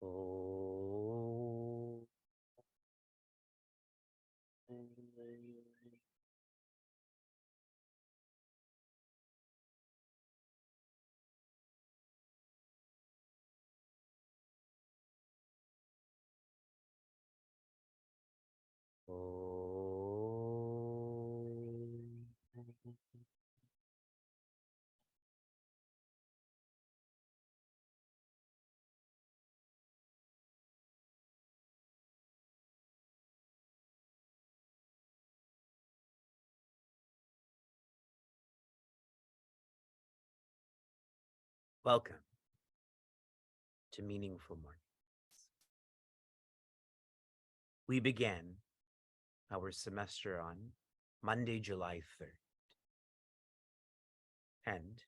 Oh. Welcome to Meaningful Mornings. We began our semester on Monday, July 3rd. And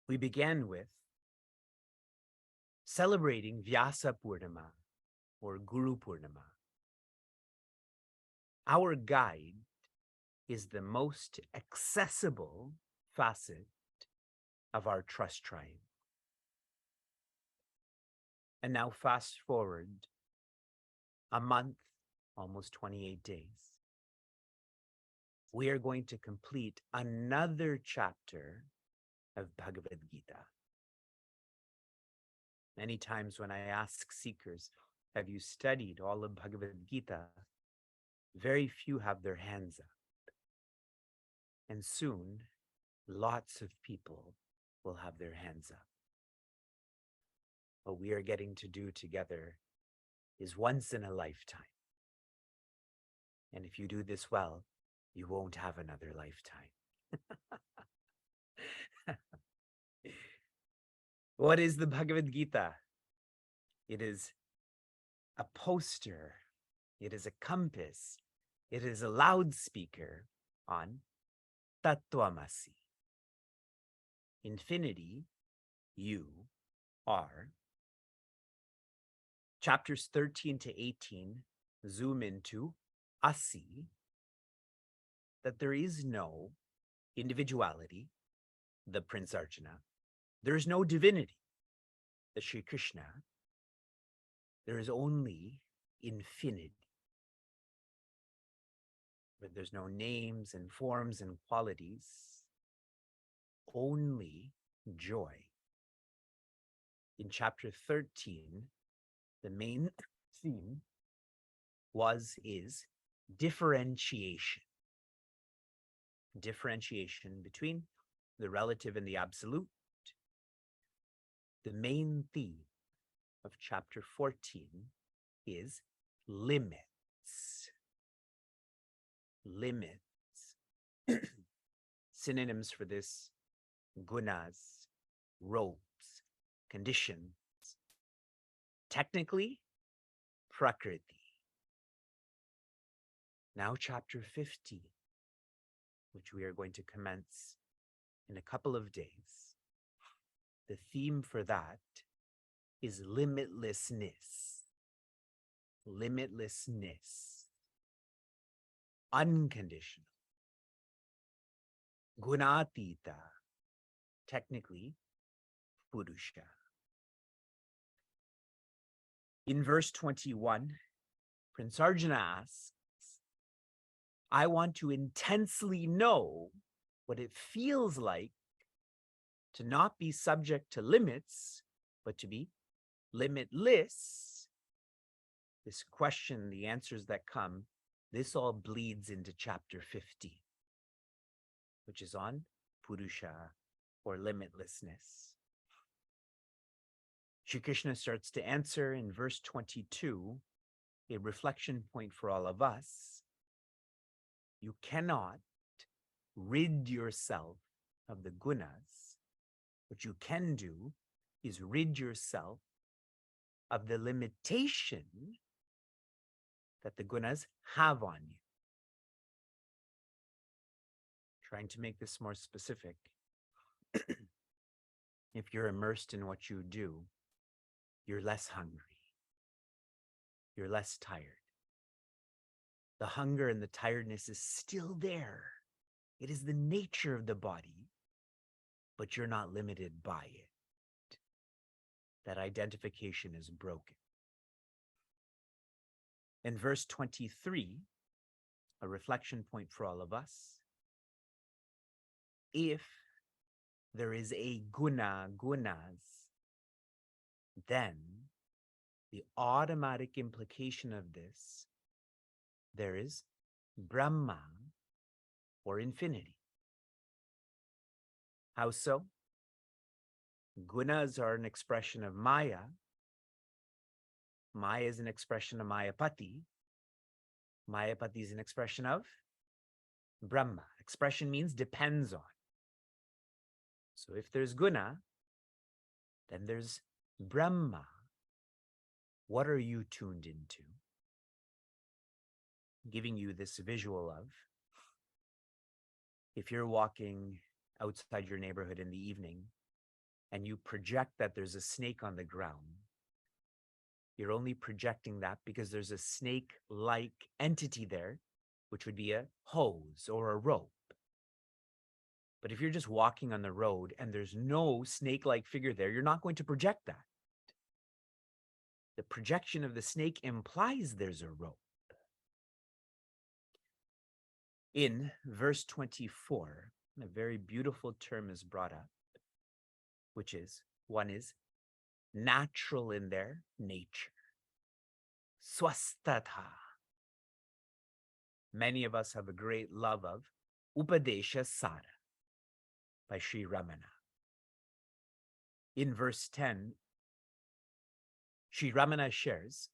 we began with celebrating Vyasa Purnima or Guru Purnima. Our guide is the most accessible facet of our trust triangle. And now fast forward a month, almost 28 days. We are going to complete another chapter of Bhagavad Gita. Many times when I ask seekers, have you studied all of Bhagavad Gita? Very few have their hands up. And soon, lots of people will have their hands up. What we are getting to do together is once in a lifetime. And if you do this well, you won't have another lifetime. What is the Bhagavad Gita? It is a poster. It is a compass. It is a loudspeaker on Tattvamasi. Infinity, you are. Chapters 13 to 18 zoom into Asi, that there is no individuality, the Prince Arjuna. There is no divinity, the Sri Krishna. There is only infinity. But there's no names and forms and qualities, only joy. In chapter 13, the main theme is differentiation. Differentiation between the relative and the absolute. The main theme of chapter 14 is limits. Limits. Synonyms for this: gunas, ropes, conditions. Technically, prakriti. Now chapter 15, which we are going to commence in a couple of days. The theme for that is limitlessness. Limitlessness. Unconditional. Gunatita. Technically, Purusha. In verse 21, Prince Arjuna asks, I want to intensely know what it feels like to not be subject to limits, but to be limitless. This question, the answers that come, this all bleeds into chapter 50, which is on Purusha, or limitlessness. Shri Krishna starts to answer in verse 22, a reflection point for all of us. You cannot rid yourself of the gunas. What you can do is rid yourself of the limitation that the gunas have on you. Trying to make this more specific. If you're immersed in what you do, you're less hungry. You're less tired. The hunger and the tiredness is still there. It is the nature of the body, but you're not limited by it. that identification is broken. In verse 23, a reflection point for all of us. If there is a gunas, then the automatic implication of this, there is Brahma or infinity. How so? Gunas are an expression of Maya. Maya is an expression of Mayapati. Mayapati is an expression of Brahma. Expression means depends on. So if there's guna, then there's Brahma. What are you tuned into? I'm giving you this visual of, if you're walking outside your neighborhood in the evening and you project that there's a snake on the ground, you're only projecting that because there's a snake-like entity there, which would be a hose or a rope. But if you're just walking on the road and there's no snake-like figure there, you're not going to project that. The projection of the snake implies there's a rope. In verse 24, a very beautiful term is brought up, which is, one is natural in their nature. Swasthatha. Many of us have a great love of Upadesha Sara by Sri Ramana. In verse 10, Sri Ramana shares,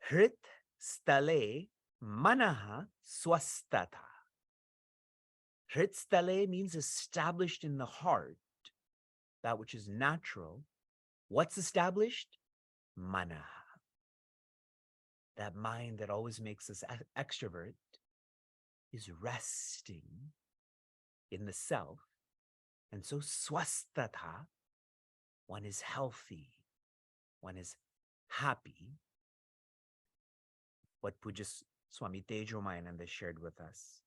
Hrit stale manaha swasthatha. Hrit stale means established in the heart, that which is natural. What's established? Manaha. That mind that always makes us extrovert is resting in the self. And so swasthatha, one is healthy, one is happy. What Puja Swami Tejomayananda shared with us.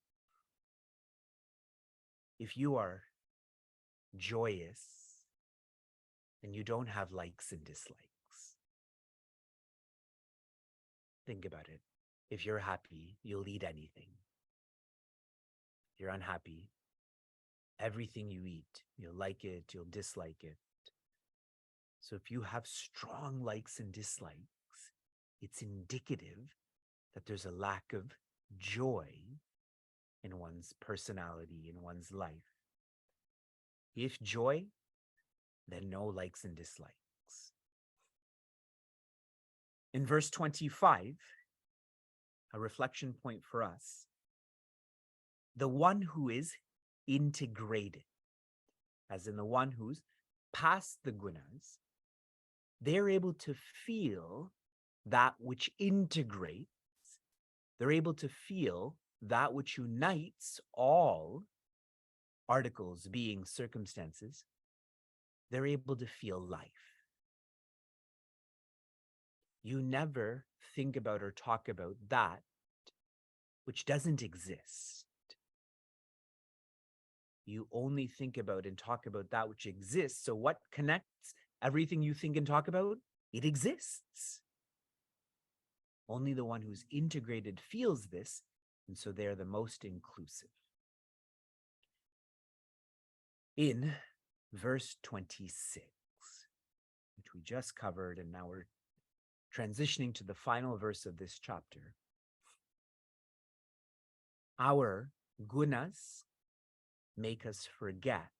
If you are joyous, then you don't have likes and dislikes. Think about it. If you're happy, you'll eat anything. If you're unhappy, everything you eat, you'll like it, you'll dislike it. So if you have strong likes and dislikes, it's indicative that there's a lack of joy in one's personality, in one's life. If joy, then no likes and dislikes. In verse 25, a reflection point for us, the one who is integrated, as in the one who's past the gunas, they're able to feel that which integrates, they're able to feel that which unites all articles, beings, circumstances. They're able to feel life. You never think about or talk about that which doesn't exist. You only think about and talk about that which exists. So what connects everything you think and talk about? It exists. Only the one who's integrated feels this, and so they're the most inclusive. In verse 26, which we just covered, and now we're transitioning to the final verse of this chapter, our gunas make us forget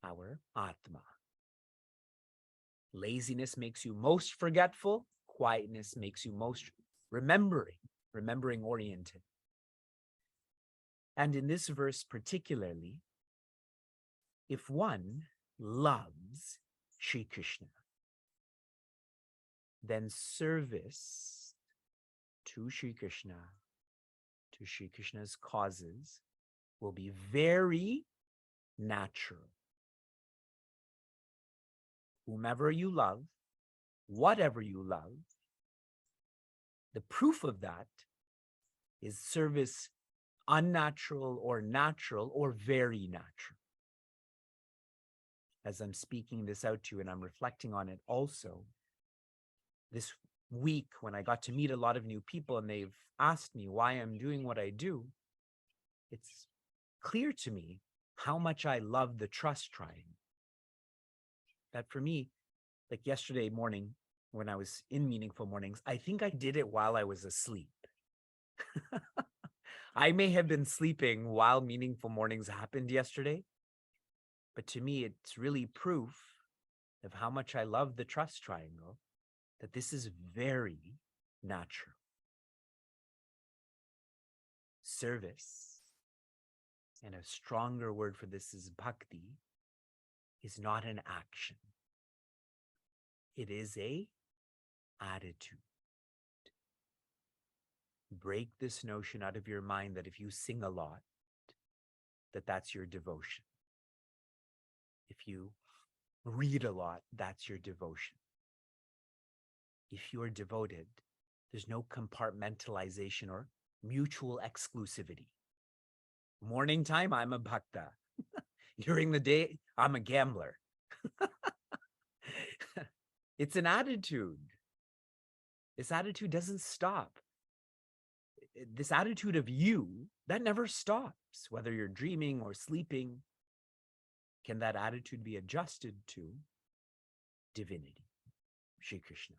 our Atma. Laziness makes you most forgetful. Quietness makes you most remembering oriented. And in this verse particularly, if one loves Sri Krishna, then service to Sri Krishna, to Sri Krishna's causes, will be very natural. Whomever you love, whatever you love, the proof of that is service unnatural or natural or very natural. as I'm speaking this out to you and I'm reflecting on it also, this week when I got to meet a lot of new people and they've asked me why I'm doing what I do, it's clear to me how much I love the trust triangle. That for me, like yesterday morning when I was in Meaningful Mornings, I think I did it while I was asleep. I may have been sleeping while Meaningful Mornings happened yesterday, but to me, it's really proof of how much I love the trust triangle, that this is very natural. Service, and a stronger word for this is bhakti, is not an action. It is a attitude. Break this notion out of your mind that if you sing a lot, that's your devotion. If you read a lot, that's your devotion. If you are devoted, there's no compartmentalization or mutual exclusivity. Morning time, I'm a bhakta. During the day, I'm a gambler. It's an attitude. This attitude doesn't stop. This attitude of you, that never stops, whether you're dreaming or sleeping. Can that attitude be adjusted to divinity? Shri Krishna.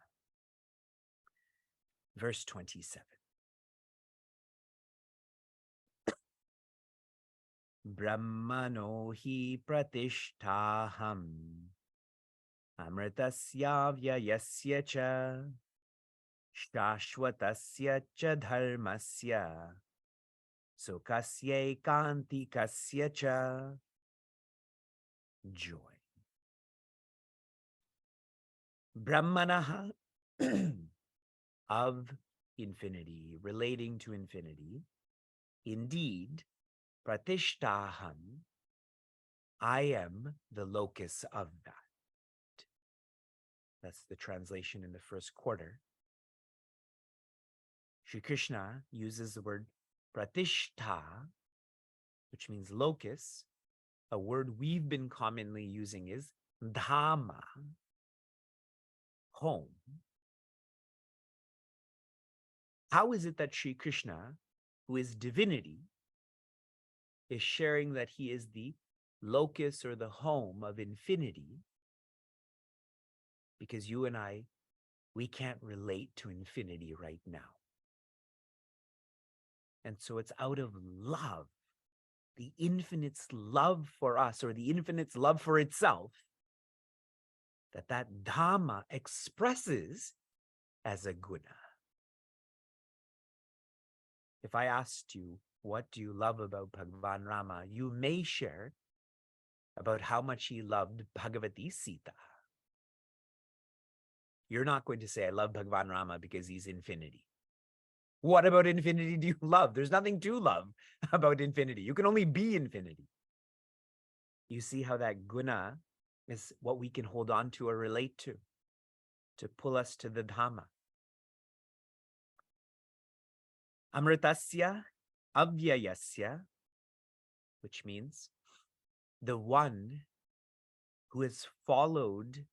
Verse 27. Brahmano hi pratishtaham amritasya vyayasya cha shashvatasya cha dharmasya sukasya ekantikasya cha. Joy. Brahmanaha, of infinity, relating to infinity. Indeed, pratishtaham, I am the locus of that. That's the translation in the first quarter. Shri Krishna uses the word pratishta, which means locus. A word we've been commonly using is dhamma, home. How is it that Shri Krishna, who is divinity, is sharing that he is the locus or the home of infinity? Because you and I, we can't relate to infinity right now. And so it's out of love, the infinite's love for us, or the infinite's love for itself, that dhamma expresses as a guna. If I asked you, what do you love about Bhagavan Rama? You may share about how much he loved Bhagavati Sita. You're not going to say, I love Bhagavan Rama because he's infinity. What about infinity do you love? There's nothing to love about infinity. You can only be infinity. You see how that guna is what we can hold on to or relate to pull us to the Dhamma. Amritasya avyayasya, which means the one who has followed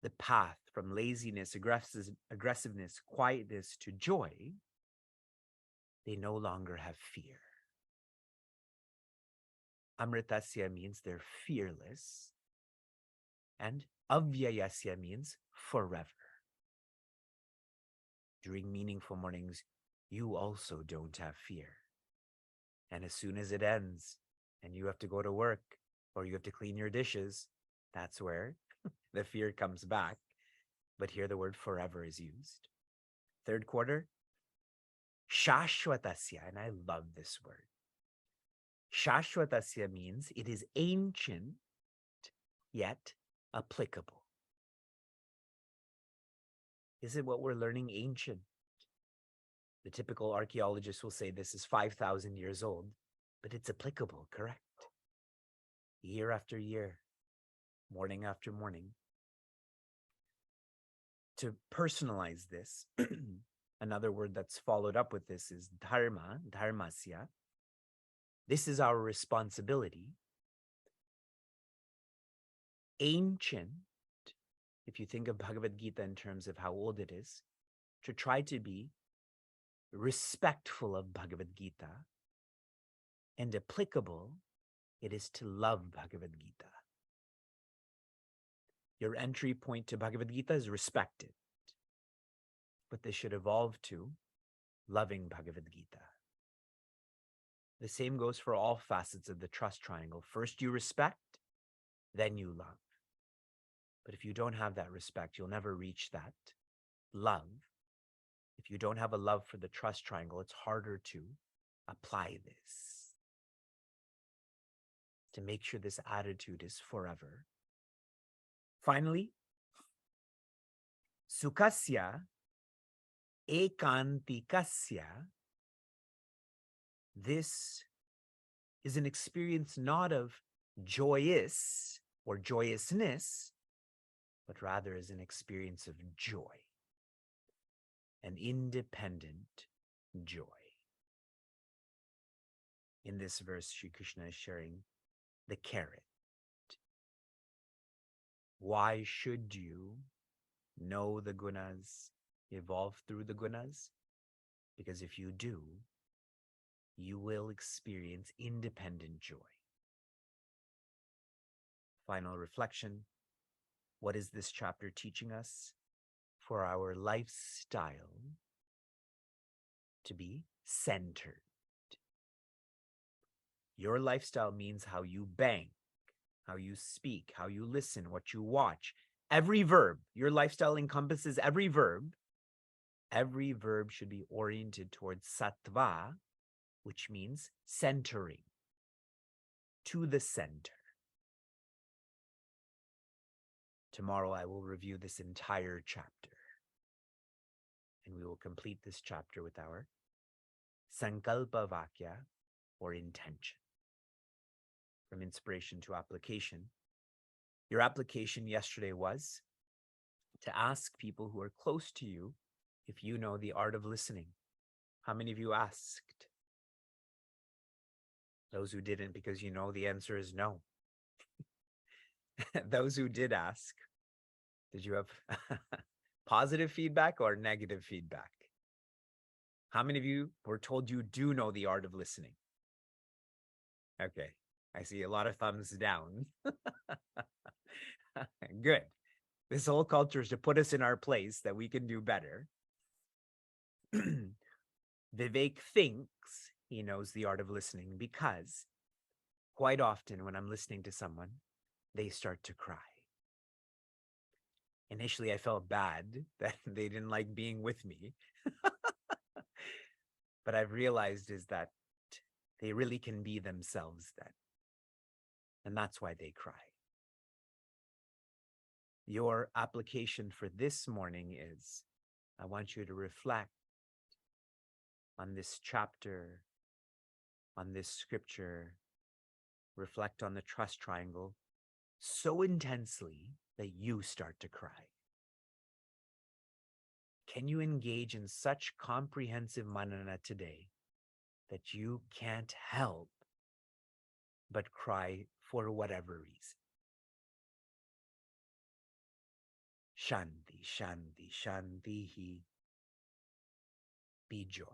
the path from laziness, aggressiveness, quietness to joy, they no longer have fear. Amritasya means they're fearless, and avyayasya means forever. During Meaningful Mornings, you also don't have fear. And as soon as it ends and you have to go to work or you have to clean your dishes, that's where the fear comes back. But here the word forever is used. Third quarter, shashvatasya, and I love this word. Shashvatasya means it is ancient, yet applicable. Isn't what we're learning ancient? The typical archaeologist will say this is 5,000 years old, but it's applicable, correct? Year after year, morning after morning. To personalize this, another word that's followed up with this is dharma, dharmasya. This is our responsibility ancient, if you think of Bhagavad Gita in terms of how old it is, to try to be respectful of Bhagavad Gita and applicable, it is to love Bhagavad Gita. Your entry point to Bhagavad Gita is respected, but this should evolve to loving Bhagavad Gita. The same goes for all facets of the trust triangle. First you respect, then you love. But if you don't have that respect, you'll never reach that love. If you don't have a love for the trust triangle, it's harder to apply this, to make sure this attitude is forever. Finally, sukasya ekantikasya. This is an experience not of joyous or joyousness, but rather is an experience of joy, an independent joy. In this verse, Sri Krishna is sharing the carrot. Why should you know the gunas, evolve through the gunas? Because if you do, you will experience independent joy. Final reflection. What is this chapter teaching us? For our lifestyle to be centered. Your lifestyle means how you bank, how you speak, how you listen, what you watch. Every verb, your lifestyle encompasses every verb. Every verb should be oriented towards sattva, which means centering, to the center. Tomorrow I will review this entire chapter, and we will complete this chapter with our sankalpa vakya, or intention. From inspiration to application. Your application yesterday was to ask people who are close to you if you know the art of listening. How many of you asked? Those who didn't, because you know the answer is no. Those who did ask, did you have positive feedback or negative feedback? How many of you were told you do know the art of listening? Okay, I see a lot of thumbs down. Good. This whole culture is to put us in our place that we can do better. Vivek thinks he knows the art of listening because quite often when I'm listening to someone, they start to cry. Initially, I felt bad that they didn't like being with me. But I've realized is that they really can be themselves then. And that's why they cry. Your application for this morning is, I want you to reflect on this chapter, on this scripture, reflect on the trust triangle so intensely that you start to cry. Can you engage in such comprehensive manana today that you can't help but cry for whatever reason? Shanti, Shanti, Shanti. Be joy.